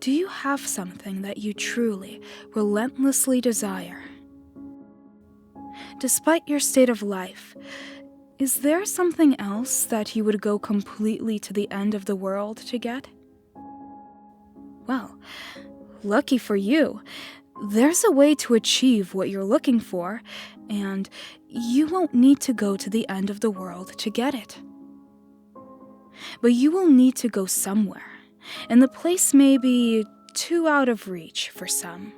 Do you have something that you truly, relentlessly desire? Despite your state of life, is there something else that you would go completely to the end of the world to get? Well, lucky for you, there's a way to achieve what you're looking for, and you won't need to go to the end of the world to get it. But you will need to go somewhere, and the place may be too out of reach for some.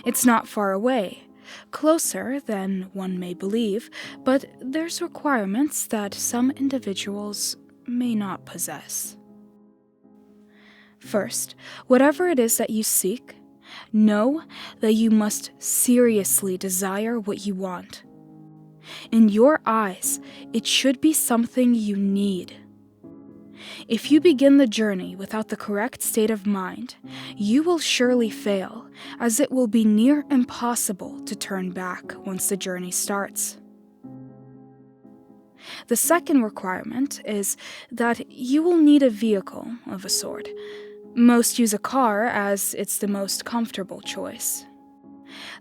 It's not far away, closer than one may believe, but there's requirements that some individuals may not possess. First, whatever it is that you seek, know that you must seriously desire what you want. In your eyes, it should be something you need. If you begin the journey without the correct state of mind, you will surely fail, as it will be near impossible to turn back once the journey starts. The second requirement is that you will need a vehicle of a sort. Most use a car as it's the most comfortable choice.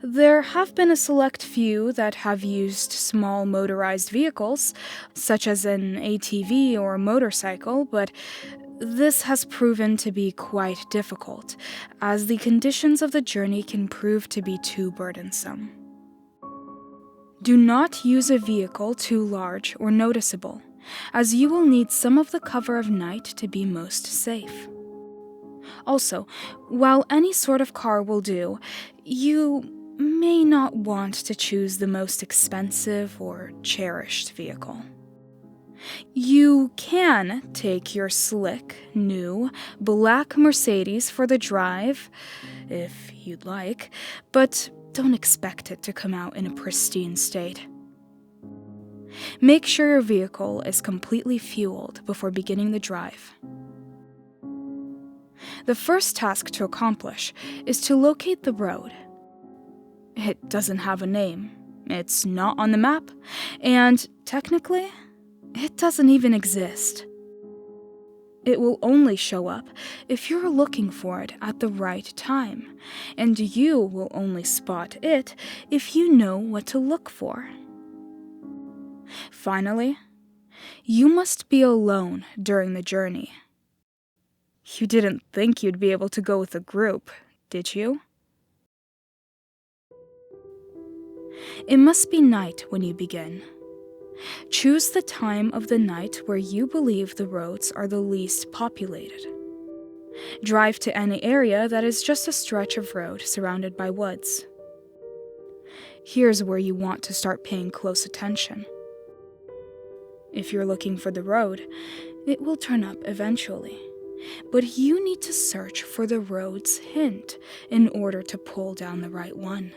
There have been a select few that have used small motorized vehicles, such as an ATV or motorcycle, but this has proven to be quite difficult, as the conditions of the journey can prove to be too burdensome. Do not use a vehicle too large or noticeable, as you will need some of the cover of night to be most safe. Also, while any sort of car will do, you may not want to choose the most expensive or cherished vehicle. You can take your slick, new, black Mercedes for the drive, if you'd like, but don't expect it to come out in a pristine state. Make sure your vehicle is completely fueled before beginning the drive. The first task to accomplish is to locate the road. It doesn't have a name, it's not on the map, and technically, it doesn't even exist. It will only show up if you're looking for it at the right time, and you will only spot it if you know what to look for. Finally, you must be alone during the journey. You didn't think you'd be able to go with a group, did you? It must be night when you begin. Choose the time of the night where you believe the roads are the least populated. Drive to any area that is just a stretch of road surrounded by woods. Here's where you want to start paying close attention. If you're looking for the road, it will turn up eventually. But you need to search for the road's hint in order to pull down the right one.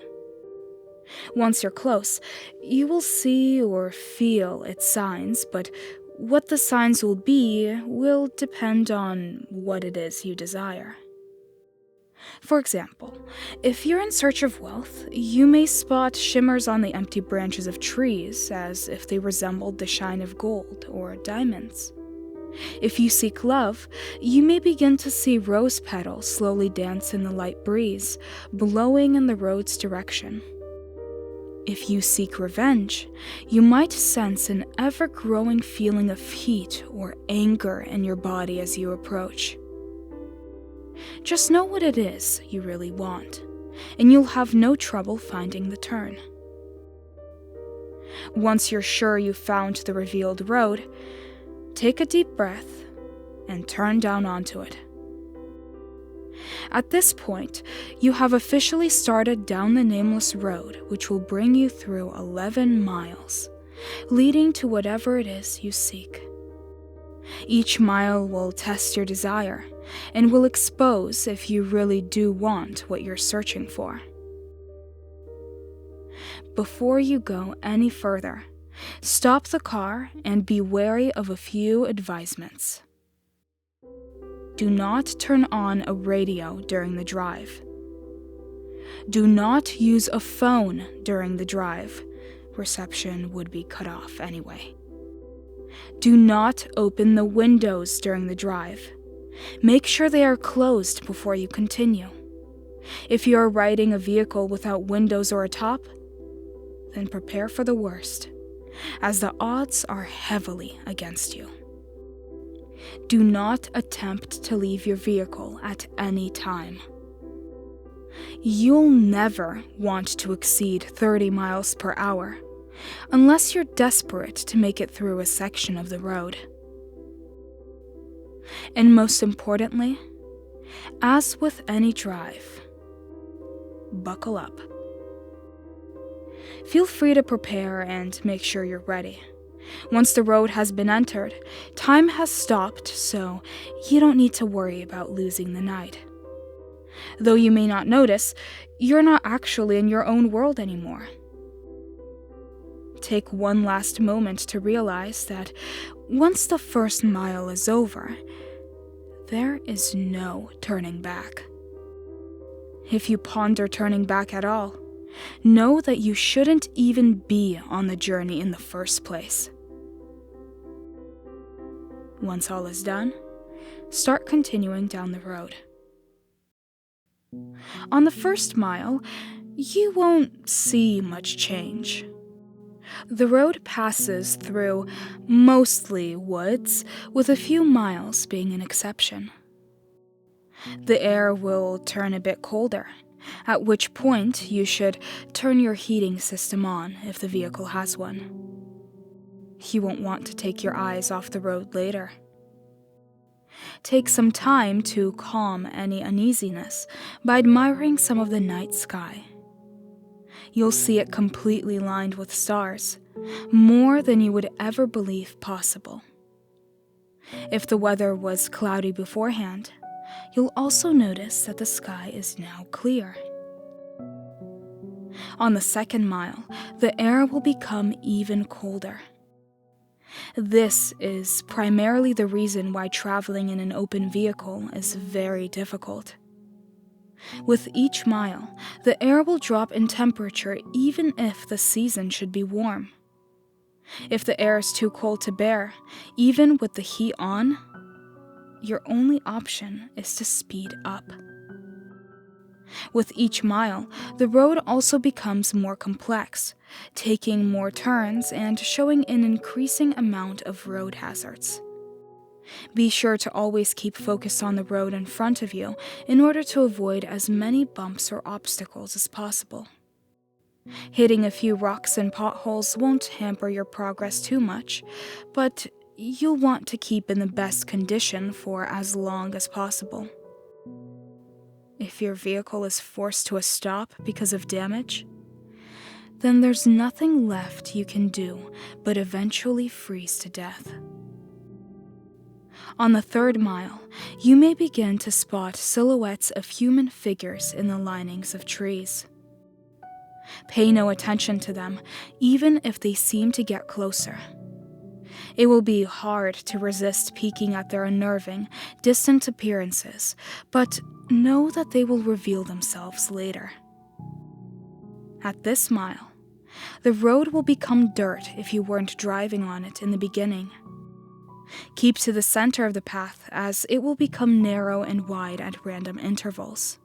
Once you're close, you will see or feel its signs, but what the signs will be will depend on what it is you desire. For example, if you're in search of wealth, you may spot shimmers on the empty branches of trees as if they resembled the shine of gold or diamonds. If you seek love, you may begin to see rose petals slowly dance in the light breeze, blowing in the road's direction. If you seek revenge, you might sense an ever-growing feeling of heat or anger in your body as you approach. Just know what it is you really want, and you'll have no trouble finding the turn. Once you're sure you've found the revealed road, take a deep breath and turn down onto it. At this point, you have officially started down the nameless road, which will bring you through 11 miles, leading to whatever it is you seek. Each mile will test your desire and will expose if you really do want what you're searching for. Before you go any further, stop the car and be wary of a few advisements. Do not turn on a radio during the drive. Do not use a phone during the drive. Reception would be cut off anyway. Do not open the windows during the drive. Make sure they are closed before you continue. If you are riding a vehicle without windows or a top, then prepare for the worst, as the odds are heavily against you. Do not attempt to leave your vehicle at any time. You'll never want to exceed 30 miles per hour, unless you're desperate to make it through a section of the road. And most importantly, as with any drive, buckle up. Feel free to prepare and make sure you're ready. Once the road has been entered, time has stopped, so you don't need to worry about losing the night. Though you may not notice, you're not actually in your own world anymore. Take one last moment to realize that once the first mile is over, there is no turning back. If you ponder turning back at all, know that you shouldn't even be on the journey in the first place. Once all is done, start continuing down the road. On the first mile, you won't see much change. The road passes through mostly woods, with a few miles being an exception. The air will turn a bit colder, at which point you should turn your heating system on if the vehicle has one. You won't want to take your eyes off the road later. Take some time to calm any uneasiness by admiring some of the night sky. You'll see it completely lined with stars, more than you would ever believe possible. If the weather was cloudy beforehand, you'll also notice that the sky is now clear. On the second mile, the air will become even colder. This is primarily the reason why traveling in an open vehicle is very difficult. With each mile, the air will drop in temperature even if the season should be warm. If the air is too cold to bear, even with the heat on, your only option is to speed up. With each mile, the road also becomes more complex, taking more turns and showing an increasing amount of road hazards. Be sure to always keep focused on the road in front of you in order to avoid as many bumps or obstacles as possible. Hitting a few rocks and potholes won't hamper your progress too much, but you'll want to keep in the best condition for as long as possible. If your vehicle is forced to a stop because of damage, then there's nothing left you can do but eventually freeze to death. On the third mile, you may begin to spot silhouettes of human figures in the linings of trees. Pay no attention to them, even if they seem to get closer. It will be hard to resist peeking at their unnerving, distant appearances, but know that they will reveal themselves later. At this mile, the road will become dirt if you weren't driving on it in the beginning. Keep to the center of the path, as it will become narrow and wide at random intervals.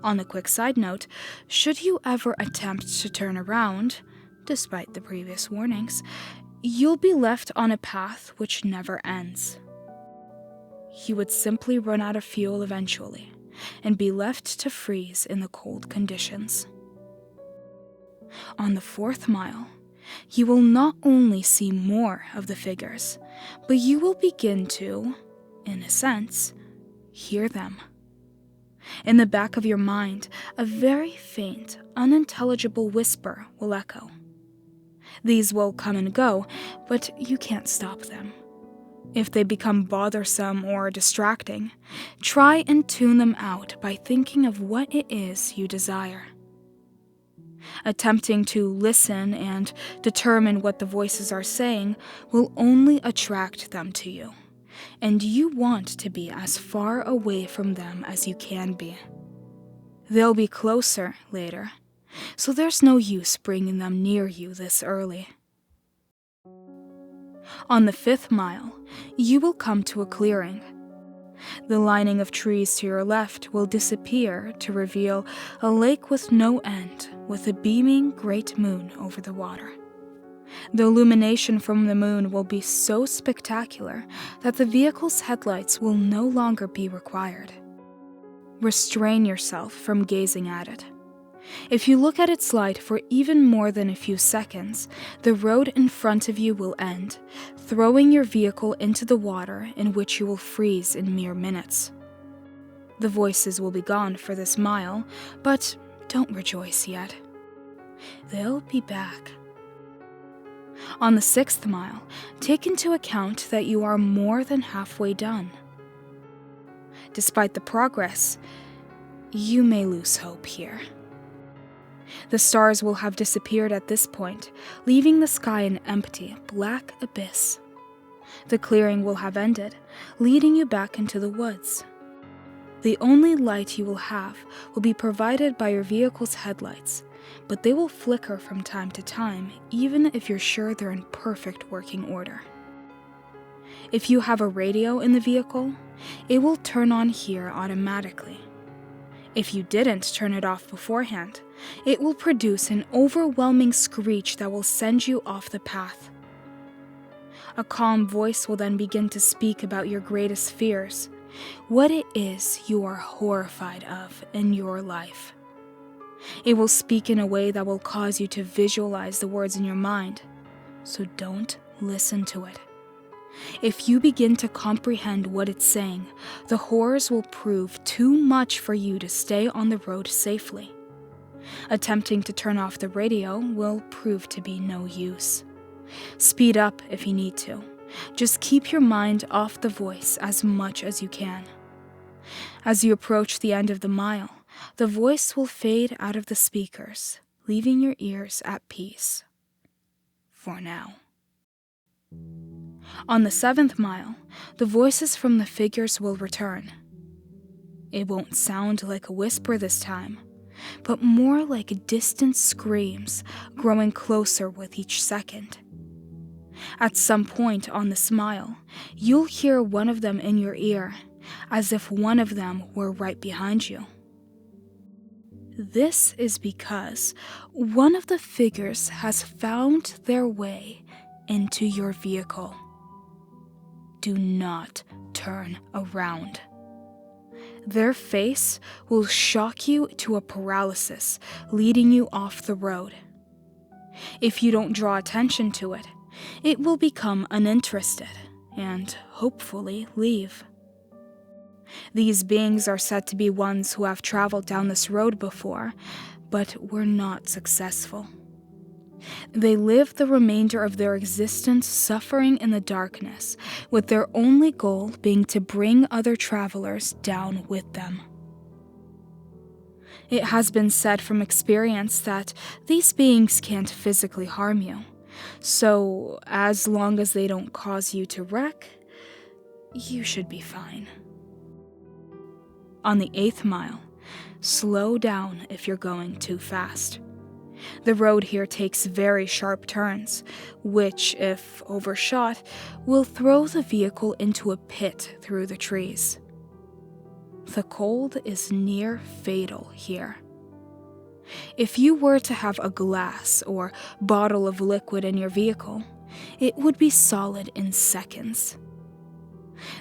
On a quick side note, should you ever attempt to turn around, despite the previous warnings, you'll be left on a path which never ends. You would simply run out of fuel eventually, and be left to freeze in the cold conditions. On the fourth mile, you will not only see more of the figures, but you will begin to, in a sense, hear them. In the back of your mind, a very faint, unintelligible whisper will echo. These will come and go, but you can't stop them. If they become bothersome or distracting, try and tune them out by thinking of what it is you desire. Attempting to listen and determine what the voices are saying will only attract them to you, and you want to be as far away from them as you can be. They'll be closer later, so there's no use bringing them near you this early. On the fifth mile, you will come to a clearing. The lining of trees to your left will disappear to reveal a lake with no end, with a beaming great moon over the water. The illumination from the moon will be so spectacular that the vehicle's headlights will no longer be required. Restrain yourself from gazing at it. If you look at its light for even more than a few seconds, the road in front of you will end, throwing your vehicle into the water in which you will freeze in mere minutes. The voices will be gone for this mile, but don't rejoice yet. They'll be back. On the 6th mile, take into account that you are more than halfway done. Despite the progress, you may lose hope here. The stars will have disappeared at this point, leaving the sky an empty, black abyss. The clearing will have ended, leading you back into the woods. The only light you will have will be provided by your vehicle's headlights, but they will flicker from time to time, even if you're sure they're in perfect working order. If you have a radio in the vehicle, it will turn on here automatically. If you didn't turn it off beforehand, it will produce an overwhelming screech that will send you off the path. A calm voice will then begin to speak about your greatest fears, what it is you are horrified of in your life. It will speak in a way that will cause you to visualize the words in your mind, so don't listen to it. If you begin to comprehend what it's saying, the horrors will prove too much for you to stay on the road safely. Attempting to turn off the radio will prove to be no use. Speed up if you need to. Just keep your mind off the voice as much as you can. As you approach the end of the mile, the voice will fade out of the speakers, leaving your ears at peace. For now. On the 7th mile, the voices from the figures will return. It won't sound like a whisper this time, but more like distant screams growing closer with each second. At some point on this mile, you'll hear one of them in your ear, as if one of them were right behind you. This is because one of the figures has found their way into your vehicle. Do not turn around. Their face will shock you to a paralysis, leading you off the road. If you don't draw attention to it, it will become uninterested and hopefully leave. These beings are said to be ones who have traveled down this road before, but were not successful. They live the remainder of their existence suffering in the darkness, with their only goal being to bring other travelers down with them. It has been said from experience that these beings can't physically harm you, so as long as they don't cause you to wreck, you should be fine. On the 8th mile, slow down if you're going too fast. The road here takes very sharp turns, which, if overshot, will throw the vehicle into a pit through the trees. The cold is near fatal here. If you were to have a glass or bottle of liquid in your vehicle, it would be solid in seconds.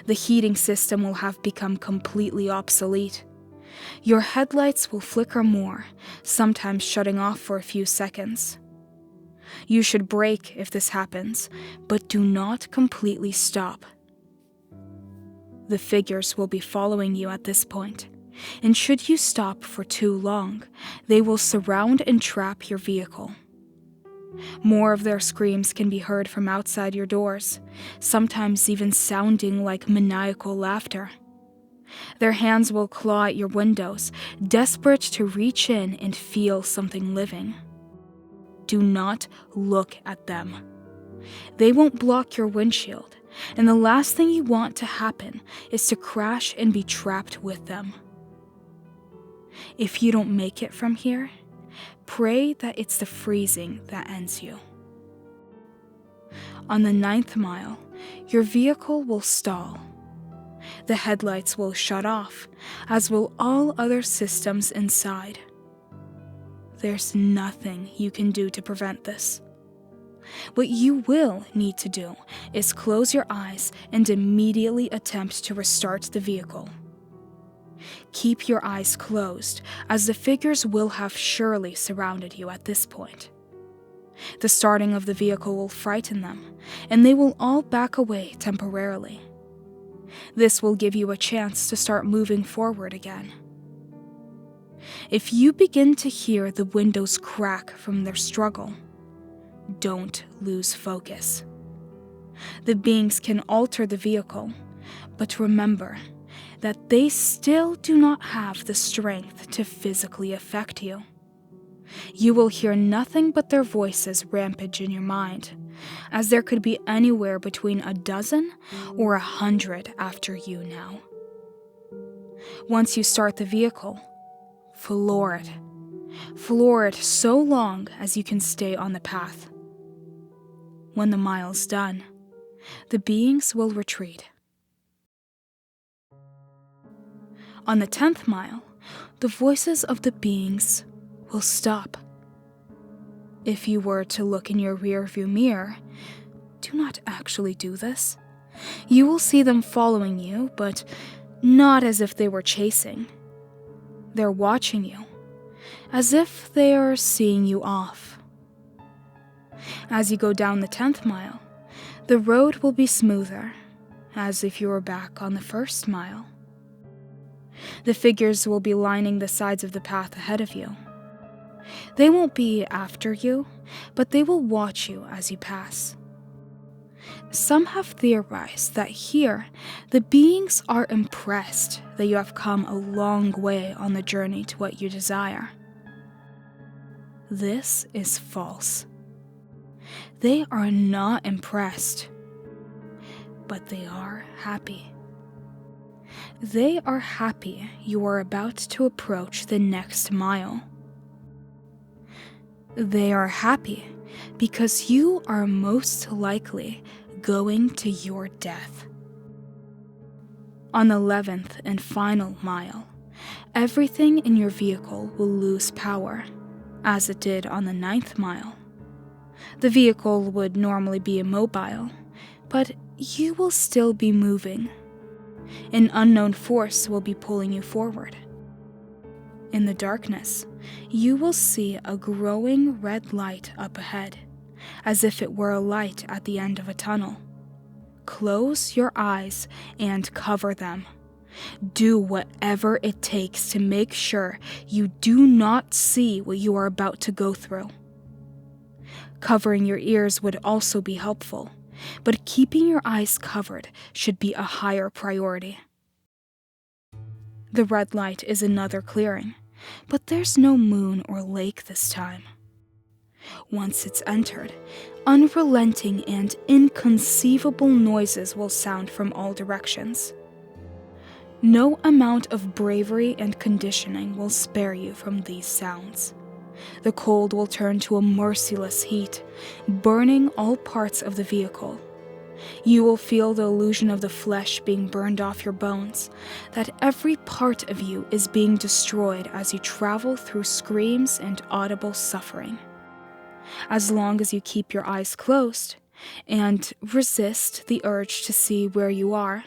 The heating system will have become completely obsolete. Your headlights will flicker more, sometimes shutting off for a few seconds. You should brake if this happens, but do not completely stop. The figures will be following you at this point, and should you stop for too long, they will surround and trap your vehicle. More of their screams can be heard from outside your doors, sometimes even sounding like maniacal laughter. Their hands will claw at your windows, desperate to reach in and feel something living. Do not look at them. They won't block your windshield, and the last thing you want to happen is to crash and be trapped with them. If you don't make it from here, pray that it's the freezing that ends you. On the 9th mile, your vehicle will stall. The headlights will shut off, as will all other systems inside. There's nothing you can do to prevent this. What you will need to do is close your eyes and immediately attempt to restart the vehicle. Keep your eyes closed, as the figures will have surely surrounded you at this point. The starting of the vehicle will frighten them, and they will all back away temporarily. This will give you a chance to start moving forward again. If you begin to hear the windows crack from their struggle, don't lose focus. The beings can alter the vehicle, but remember that they still do not have the strength to physically affect you. You will hear nothing but their voices rampage in your mind, as there could be anywhere between 12 or 100 after you now. Once you start the vehicle, floor it. Floor it so long as you can stay on the path. When the mile's done, the beings will retreat. On the 10th mile, the voices of the beings will stop. If you were to look in your rearview mirror, do not actually do this. You will see them following you, but not as if they were chasing. They're watching you, as if they are seeing you off. As you go down the 10th mile, the road will be smoother, as if you were back on the 1st mile. The figures will be lining the sides of the path ahead of you. They won't be after you, but they will watch you as you pass. Some have theorized that here, the beings are impressed that you have come a long way on the journey to what you desire. This is false. They are not impressed, but they are happy. They are happy you are about to approach the next mile. They are happy because you are most likely going to your death. On the 11th and final mile, everything in your vehicle will lose power, as it did on the 9th mile. The vehicle would normally be immobile, but you will still be moving. An unknown force will be pulling you forward. In the darkness, you will see a growing red light up ahead, as if it were a light at the end of a tunnel. Close your eyes and cover them. Do whatever it takes to make sure you do not see what you are about to go through. Covering your ears would also be helpful, but keeping your eyes covered should be a higher priority. The red light is another clearing, but there's no moon or lake this time. Once it's entered, unrelenting and inconceivable noises will sound from all directions. No amount of bravery and conditioning will spare you from these sounds. The cold will turn to a merciless heat, burning all parts of the vehicle. You will feel the illusion of the flesh being burned off your bones, that every part of you is being destroyed as you travel through screams and audible suffering. As long as you keep your eyes closed and resist the urge to see where you are,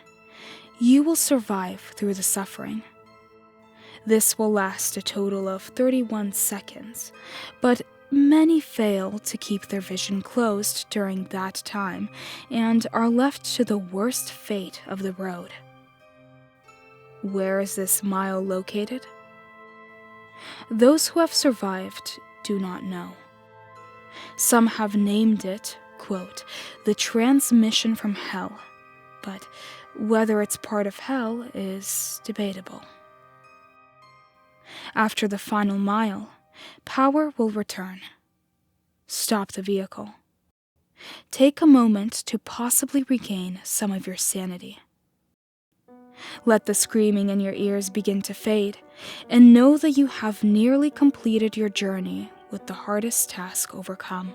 you will survive through the suffering. This will last a total of 31 seconds, but many fail to keep their vision closed during that time and are left to the worst fate of the road. Where is this mile located? Those who have survived do not know. Some have named it, quote, the transmission from hell, but whether it's part of hell is debatable. After the final mile, power will return. Stop the vehicle. Take a moment to possibly regain some of your sanity. Let the screaming in your ears begin to fade, and know that you have nearly completed your journey with the hardest task overcome.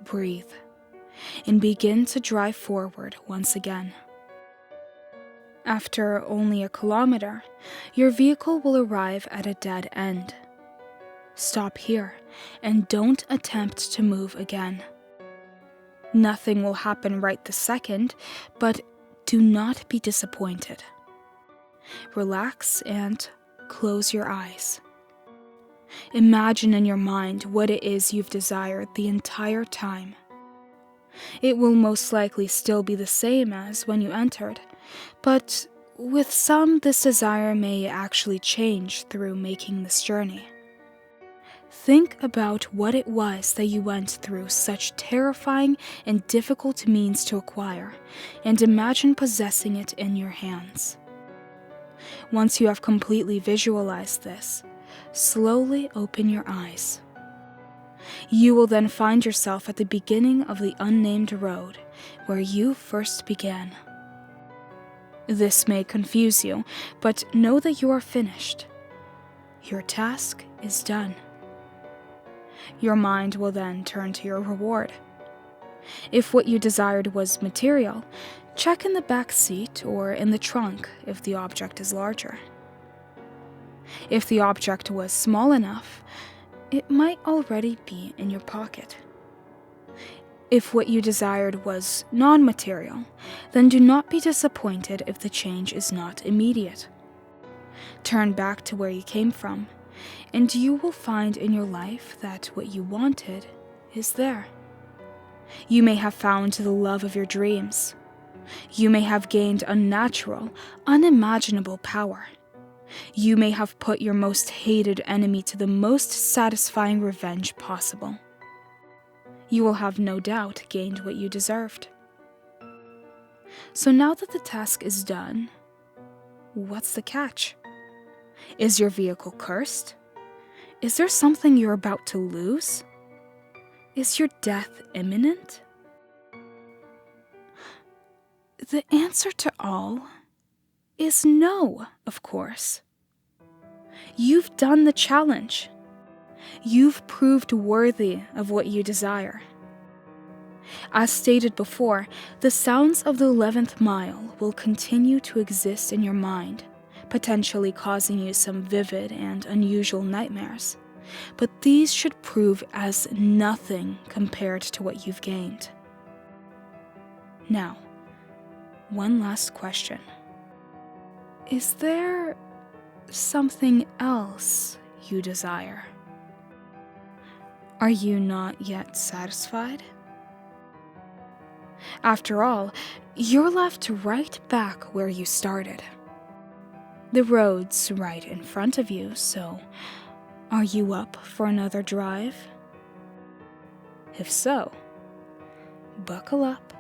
Breathe, and begin to drive forward once again. After only a kilometer, your vehicle will arrive at a dead end. Stop here and don't attempt to move again. Nothing will happen right this second, but do not be disappointed. Relax and close your eyes. Imagine in your mind what it is you've desired the entire time. It will most likely still be the same as when you entered, but with some, this desire may actually change through making this journey. Think about what it was that you went through such terrifying and difficult means to acquire, and imagine possessing it in your hands. Once you have completely visualized this, slowly open your eyes. You will then find yourself at the beginning of the unnamed road where you first began. This may confuse you, but know that you are finished. Your task is done. Your mind will then turn to your reward. If what you desired was material, check in the back seat or in the trunk if the object is larger. If the object was small enough, it might already be in your pocket. If what you desired was non-material, then do not be disappointed if the change is not immediate. Turn back to where you came from, and you will find in your life that what you wanted is there. You may have found the love of your dreams. You may have gained unnatural, unimaginable power. You may have put your most hated enemy to the most satisfying revenge possible. You will have no doubt gained what you deserved. So now that the task is done, what's the catch? Is your vehicle cursed? Is there something you're about to lose? Is your death imminent? The answer to all is no, of course. You've done the challenge. You've proved worthy of what you desire. As stated before, the sounds of the 11th mile will continue to exist in your mind, potentially causing you some vivid and unusual nightmares, but these should prove as nothing compared to what you've gained. Now, one last question. Is there something else you desire? Are you not yet satisfied? After all, you're left right back where you started. The road's right in front of you, so are you up for another drive? If so, buckle up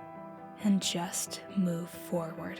and just move forward.